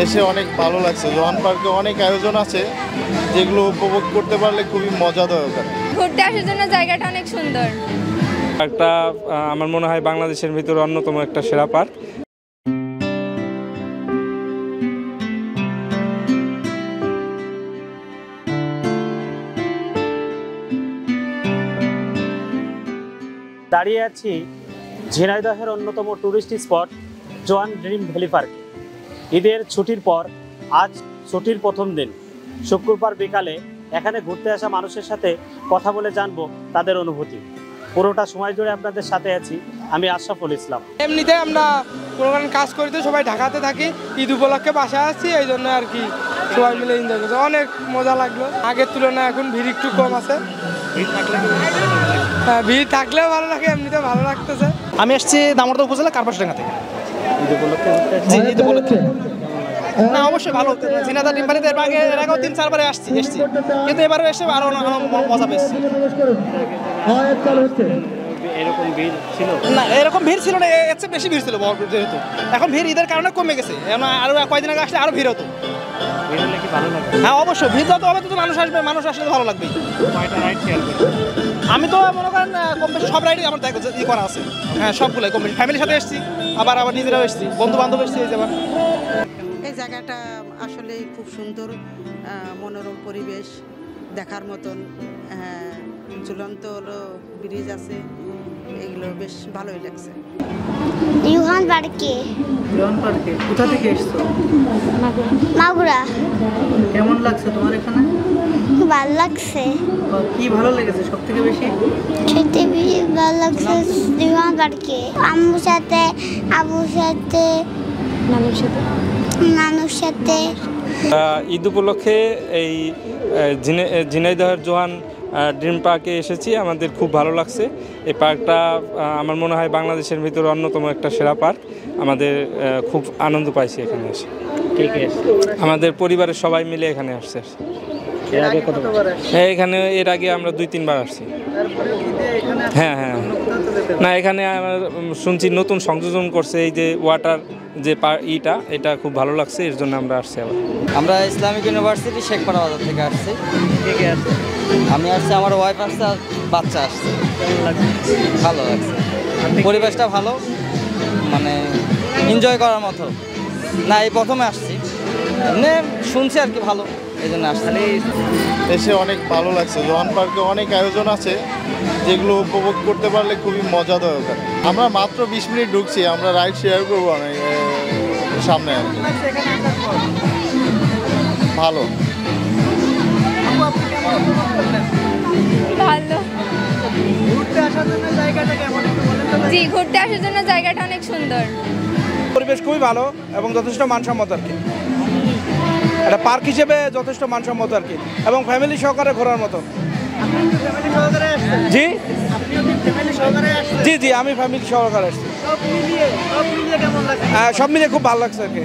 এসে অনেক ভালো লাগছে। জোহান পার্কে অনেক আয়োজন আছে যেগুলো উপভোগ করতে পারলে খুবই মজাদায়ক। ঘুরতে আসার জন্য জায়গাটা অনেক সুন্দর। পার্কটা আমার মনে হয় বাংলাদেশের ভিতরে অন্যতম একটা সেরা পার্ক। দাঁড়িয়ে আছি ঝিনাইদহের অন্যতম টুরিস্ট স্পট জোয়ান ড্রিম ভ্যালি পার্কে। ঈদের ছুটির পর আজ ছুটির প্রথম দিন, শুক্রবার বিকালে এখানে ঘুরতে আসা মানুষের সাথে কথা বলে জানবো তাদের অনুভূতি। পুরোটা সময় জুড়ে আপনাদের সাথে আছি আমি আশরাফুল ইসলাম। এমনিতে আমরা কোনো কাজ করি তো সবাই ঢাকাতে থাকি, ঈদ উপলক্ষে বাসায় আসছি, এই জন্য আর কি সবাই মিলে এনজয় করছি। অনেক মজা লাগলো, আগের তুলনায় এখন ভিড় একটু কম আছে। ভিড় থাকলেও ভালো লাগে, এমনিতে ভালো লাগতেছে। আমি আসছি দামোদর উপজেলা কার্পাসডাঙ্গা থেকে। ঈদ উপলক্ষে না অবশ্যই ভালো। ঝিনাইদহ ড্রিম ভ্যালিতে এর আগেও 3-4 বারে আসছি, কিন্তু এবারও এসে আরো মজা পেয়েছি। এরকম ভিড় ছিল না, এরকম ভিড় ছিল না, এর চেয়ে বেশি ভিড় ছিল যেহেতু। এখন ভিড় ঈদের কারণে কমে গেছে, আরো কয়েকদিন আগে আসলে আরো ভিড় হতো। ভিড় হলে কি ভালো লাগে? হ্যাঁ অবশ্যই, ভিড় যত হবে তত মানুষ আসবে, মানুষ আসলে ভালো লাগবেই। কয়টা রাইড শেয়ার করেন? আমি তো মনে করেন কম বেশি সব রাইডই আমার ই করা আছে। হ্যাঁ সবগুলোই কম বেশি, ফ্যামিলির সাথে এসেছি, আবার নিজেরাও এসেছি, বন্ধু বান্ধব এসেছি। এই জায়গাটা আসলে খুব সুন্দর, মনোরম পরিবেশ দেখার মতন। ঝুলন্ত ব্রিজ আছে, এগুলো বেশ ভালোই লাগছে। জোহান পার্কে। জোহান পার্কে কোথা থেকে এসছো? মাগুরা। কেমন লাগছে তোমার এখানে? খুব ভালো লাগছে। কি ভালো লেগেছে সব থেকে বেশি? সত্যি বেশি ভালো লাগছে জোহান পার্কে। আম্মুর সাথে, আবুর সাথে, নানুর সাথে। ঈদ উপলক্ষে এই ঝিনাইদহের জোহান ড্রিম পার্কে এসেছি, আমাদের খুব ভালো লাগছে। এই পার্কটা আমার মনে হয় বাংলাদেশের ভিতরে অন্যতম একটা সেরা পার্ক। আমাদের খুব আনন্দ পাইছি এখানে এসে। আমাদের পরিবারের সবাই মিলে এখানে আসছে। এখানে এর আগে আমরা 2-3 বার আসছি। হ্যাঁ হ্যাঁ না, এখানে শুনছি নতুন সংযোজন করছে এই যে ওয়াটার যে এটা খুব ভালো লাগছে, এর জন্য আমরা আসছি। আমরা ইসলামিক ইউনিভার্সিটি শেখপাড়া বাজার থেকে আসছি। আমি আসছি, আমার ওয়াইফ আসছে, আর বাচ্চা আসছে। ভালো লাগছে, পরিবেশটা ভালো, মানে এনজয় করার মতো না। এই প্রথমে আসছি, এমনি শুনছি আর কি ভালো, এই জন্য আসছি। এসে অনেক ভালো লাগছে। জোহান পার্কে অনেক আয়োজন আছে যেগুলো উপভোগ করতে পারলে খুবই মজাদায়ক। আমরা মাত্র 20 মিনিট ঢুকছি, আমরা রাইড শেয়ার করবো অনেক সামনে। ভালো ভালো। ঘুরতে আসার জন্য জায়গাটা কেমন? জি, ঘুরতে আসার জন্য জায়গাটা অনেক সুন্দর। পরিবেশ খুবই ভালো এবং যথেষ্ট মানসম্মত আর কি। এটা পার্ক হিসেবে যথেষ্ট মানসম্মত আর কি, এবং ফ্যামিলি সহকারে ঘোরার মতো। জি জি জি, আমি ফ্যামিলি সহকারে আসছি। সব মিলিয়ে কেমন লাগছে? সব মিলিয়ে খুব ভালো লাগছে আর কি।